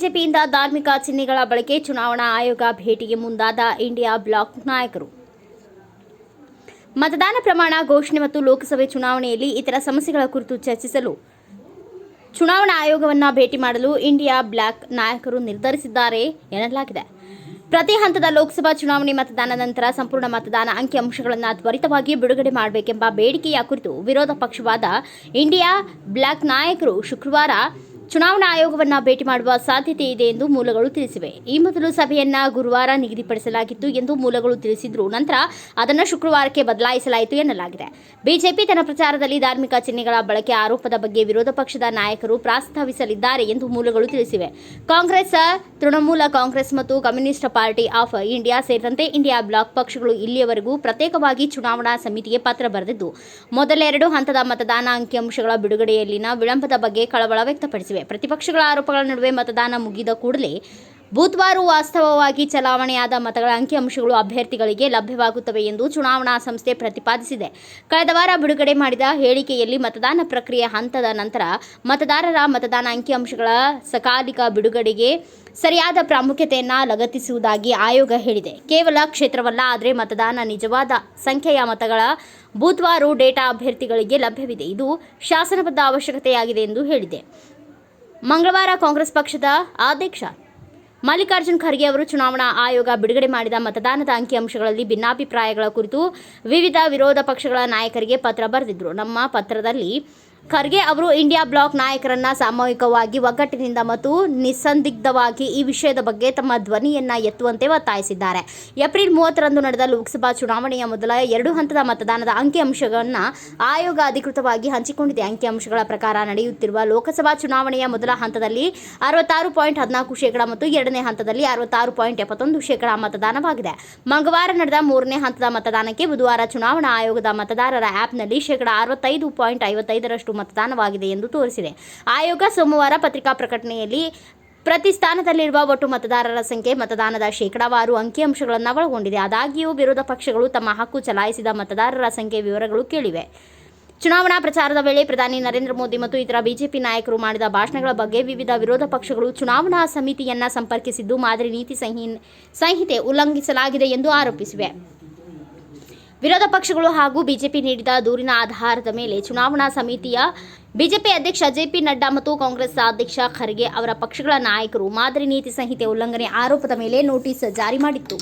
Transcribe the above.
ಬಿಜೆಪಿಯಿಂದ ಧಾರ್ಮಿಕ ಚಿಹ್ನೆಗಳ ಬಳಕೆ ಚುನಾವಣಾ ಆಯೋಗ ಭೇಟಿಗೆ ಮುಂದಾದ ಇಂಡಿಯಾ ಬ್ಲಾಕ್ ನಾಯಕರು. ಮತದಾನ ಪ್ರಮಾಣ ಘೋಷಣೆ ಮತ್ತು ಲೋಕಸಭೆ ಚುನಾವಣೆಯಲ್ಲಿ ಇತರ ಸಮಸ್ಯೆಗಳ ಕುರಿತು ಚರ್ಚಿಸಲು ಚುನಾವಣಾ ಆಯೋಗವನ್ನು ಭೇಟಿ ಮಾಡಲು ಇಂಡಿಯಾ ಬ್ಲಾಕ್ ನಾಯಕರು ನಿರ್ಧರಿಸಿದ್ದಾರೆ ಎನ್ನಲಾಗಿದೆ. ಪ್ರತಿ ಹಂತದ ಲೋಕಸಭಾ ಚುನಾವಣೆ ಮತದಾನ ನಂತರ ಸಂಪೂರ್ಣ ಮತದಾನ ಅಂಕಿಅಂಶಗಳನ್ನು ತ್ವರಿತವಾಗಿ ಬಿಡುಗಡೆ ಮಾಡಬೇಕೆಂಬ ಬೇಡಿಕೆಯ ಕುರಿತು ವಿರೋಧ ಪಕ್ಷವಾದ ಇಂಡಿಯಾ ಬ್ಲಾಕ್ ನಾಯಕರು ಶುಕ್ರವಾರ ಚುನಾವಣಾ ಆಯೋಗವನ್ನು ಭೇಟಿ ಮಾಡುವ ಸಾಧ್ಯತೆ ಇದೆ ಎಂದು ಮೂಲಗಳು ತಿಳಿಸಿವೆ. ಈ ಮೊದಲು ಸಭೆಯನ್ನ ಗುರುವಾರ ನಿಗದಿಪಡಿಸಲಾಗಿತ್ತು ಎಂದು ಮೂಲಗಳು ತಿಳಿಸಿದ್ರು. ನಂತರ ಅದನ್ನು ಶುಕ್ರವಾರಕ್ಕೆ ಬದಲಾಯಿಸಲಾಯಿತು ಎನ್ನಲಾಗಿದೆ. ಬಿಜೆಪಿ ತನ್ನ ಪ್ರಚಾರದಲ್ಲಿ ಧಾರ್ಮಿಕ ಚಿಹ್ನೆಗಳ ಬಳಕೆ ಆರೋಪದ ಬಗ್ಗೆ ವಿರೋಧ ಪಕ್ಷದ ನಾಯಕರು ಪ್ರಸ್ತಾವಿಸಲಿದ್ದಾರೆ ಎಂದು ಮೂಲಗಳು ತಿಳಿಸಿವೆ. ಕಾಂಗ್ರೆಸ್, ತೃಣಮೂಲ ಕಾಂಗ್ರೆಸ್ ಮತ್ತು ಕಮ್ಯುನಿಸ್ಟ್ ಪಾರ್ಟಿ ಆಫ್ ಇಂಡಿಯಾ ಸೇರಿದಂತೆ ಇಂಡಿಯಾ ಬ್ಲಾಕ್ ಪಕ್ಷಗಳು ಇಲ್ಲಿಯವರೆಗೂ ಪ್ರತ್ಯೇಕವಾಗಿ ಚುನಾವಣಾ ಸಮಿತಿಗೆ ಪತ್ರ ಬರೆದಿದ್ದು ಮೊದಲೆರಡು ಹಂತದ ಮತದಾನ ಅಂಕಿಅಂಶಗಳ ಬಿಡುಗಡೆಯಲ್ಲಿನ ವಿಳಂಬದ ಬಗ್ಗೆ ಕಳವಳ ವ್ಯಕ್ತಪಡಿಸಿವೆ. ಪ್ರತಿಪಕ್ಷಗಳ ಆರೋಪಗಳ ನಡುವೆ ಮತದಾನ ಮುಗಿದ ಕೂಡಲೇ ಬೂತ್ವಾರು ವಾಸ್ತವವಾಗಿ ಚಲಾವಣೆಯಾದ ಮತಗಳ ಅಂಕಿಅಂಶಗಳು ಅಭ್ಯರ್ಥಿಗಳಿಗೆ ಲಭ್ಯವಾಗುತ್ತವೆ ಎಂದು ಚುನಾವಣಾ ಸಂಸ್ಥೆ ಪ್ರತಿಪಾದಿಸಿದೆ. ಕಳೆದ ವಾರ ಬಿಡುಗಡೆ ಮಾಡಿದ ಹೇಳಿಕೆಯಲ್ಲಿ ಮತದಾನ ಪ್ರಕ್ರಿಯೆ ಹಂತದ ನಂತರ ಮತದಾರರ ಮತದಾನ ಅಂಕಿಅಂಶಗಳ ಸಕಾಲಿಕ ಬಿಡುಗಡೆಗೆ ಸರಿಯಾದ ಪ್ರಾಮುಖ್ಯತೆಯನ್ನು ಲಗತ್ತಿಸುವುದಾಗಿ ಆಯೋಗ ಹೇಳಿದೆ. ಕೇವಲ ಕ್ಷೇತ್ರವಲ್ಲ, ಆದರೆ ಮತದಾನ ನಿಜವಾದ ಸಂಖ್ಯೆಯ ಮತಗಳ ಬೂತ್ವಾರು ಡೇಟಾ ಅಭ್ಯರ್ಥಿಗಳಿಗೆ ಲಭ್ಯವಿದೆ. ಇದು ಶಾಸನಬದ್ಧ ಅವಶ್ಯಕತೆಯಾಗಿದೆ ಎಂದು ಹೇಳಿದೆ. ಮಂಗಳವಾರ ಕಾಂಗ್ರೆಸ್ ಪಕ್ಷದ ಅಧ್ಯಕ್ಷ ಮಲ್ಲಿಕಾರ್ಜುನ್ ಖರ್ಗೆ ಅವರು ಚುನಾವಣಾ ಆಯೋಗ ಬಿಡುಗಡೆ ಮಾಡಿದ ಮತದಾನದ ಅಂಕಿಅಂಶಗಳಲ್ಲಿ ಭಿನ್ನಾಭಿಪ್ರಾಯಗಳ ಕುರಿತು ವಿವಿಧ ವಿರೋಧ ಪಕ್ಷಗಳ ನಾಯಕರಿಗೆ ಪತ್ರ ಬರೆದಿದ್ದರು. ನಮ್ಮ ಪತ್ರದಲ್ಲಿ ಖರ್ಗೆ ಅವರು ಇಂಡಿಯಾ ಬ್ಲಾಕ್ ನಾಯಕರನ್ನ ಸಾಮೂಹಿಕವಾಗಿ ಒಗ್ಗಟ್ಟಿನಿಂದ ಮತ್ತು ನಿಸ್ಸಂದಿಗ್ಧವಾಗಿ ಈ ವಿಷಯದ ಬಗ್ಗೆ ತಮ್ಮ ಧ್ವನಿಯನ್ನ ಎತ್ತುವಂತೆ ಒತ್ತಾಯಿಸಿದ್ದಾರೆ. ಏಪ್ರಿಲ್ 30ರಂದು ನಡೆದ ಲೋಕಸಭಾ ಚುನಾವಣೆಯ ಮೊದಲ ಎರಡು ಹಂತದ ಮತದಾನದ ಅಂಕಿಅಂಶಗಳನ್ನು ಆಯೋಗ ಅಧಿಕೃತವಾಗಿ ಹಂಚಿಕೊಂಡಿದೆ. ಅಂಕಿಅಂಶಗಳ ಪ್ರಕಾರ ನಡೆಯುತ್ತಿರುವ ಲೋಕಸಭಾ ಚುನಾವಣೆಯ ಮೊದಲ ಹಂತದಲ್ಲಿ 66.14% ಮತ್ತು ಎರಡನೇ ಹಂತದಲ್ಲಿ 66.71% ಮತದಾನವಾಗಿದೆ. ಮಂಗಳವಾರ ನಡೆದ ಮೂರನೇ ಹಂತದ ಮತದಾನಕ್ಕೆ ಬುಧವಾರ ಚುನಾವಣಾ ಆಯೋಗದ ಮತದಾರರ ಆ್ಯಪ್ನಲ್ಲಿ 65.55% ಮತದಾನವಾಗಿದೆ ಎಂದು ತೋರಿಸಿದೆ. ಆಯೋಗ ಸೋಮವಾರ ಪತ್ರಿಕಾ ಪ್ರಕಟಣೆಯಲ್ಲಿ ಪ್ರತಿ ಸ್ಥಾನದಲ್ಲಿರುವ ಒಟ್ಟು ಮತದಾರರ ಸಂಖ್ಯೆ, ಮತದಾನದ ಶೇಕಡಾವಾರು ಅಂಕಿಅಂಶಗಳನ್ನು ಒಳಗೊಂಡಿದೆ. ಆದಾಗ್ಯೂ ವಿರೋಧ ಪಕ್ಷಗಳು ತಮ್ಮ ಹಕ್ಕು ಚಲಾಯಿಸಿದ ಮತದಾರರ ಸಂಖ್ಯೆ ವಿವರಗಳು ಕೇಳಿವೆ. ಚುನಾವಣಾ ಪ್ರಚಾರದ ವೇಳೆ ಪ್ರಧಾನಿ ನರೇಂದ್ರ ಮೋದಿ ಮತ್ತು ಇತರ ಬಿಜೆಪಿ ನಾಯಕರು ಮಾಡಿದ ಭಾಷಣಗಳ ಬಗ್ಗೆ ವಿವಿಧ ವಿರೋಧ ಪಕ್ಷಗಳು ಚುನಾವಣಾ ಸಮಿತಿಯನ್ನ ಸಂಪರ್ಕಿಸಿದ್ದು ಮಾದರಿ ನೀತಿ ಸಂಹಿತೆ ಉಲ್ಲಂಘಿಸಲಾಗಿದೆ ಎಂದು ಆರೋಪಿಸಿವೆ. ವಿರೋಧ ಪಕ್ಷಗಳು ಹಾಗೂ ಬಿಜೆಪಿ ನೀಡಿದ ದೂರಿನ ಆಧಾರದ ಮೇಲೆ ಚುನಾವಣಾ ಸಮಿತಿಯ ಬಿಜೆಪಿ ಅಧ್ಯಕ್ಷ ಜೆಪಿ ನಡ್ಡಾ ಮತ್ತು ಕಾಂಗ್ರೆಸ್ ಅಧ್ಯಕ್ಷ ಖರ್ಗೆ ಅವರ ಪಕ್ಷಗಳ ನಾಯಕರು ಮಾದರಿ ನೀತಿ ಸಂಹಿತೆ ಉಲ್ಲಂಘನೆ ಆರೋಪದ ಮೇಲೆ ನೋಟಿಸ್ ಜಾರಿ ಮಾಡಿತ್ತು.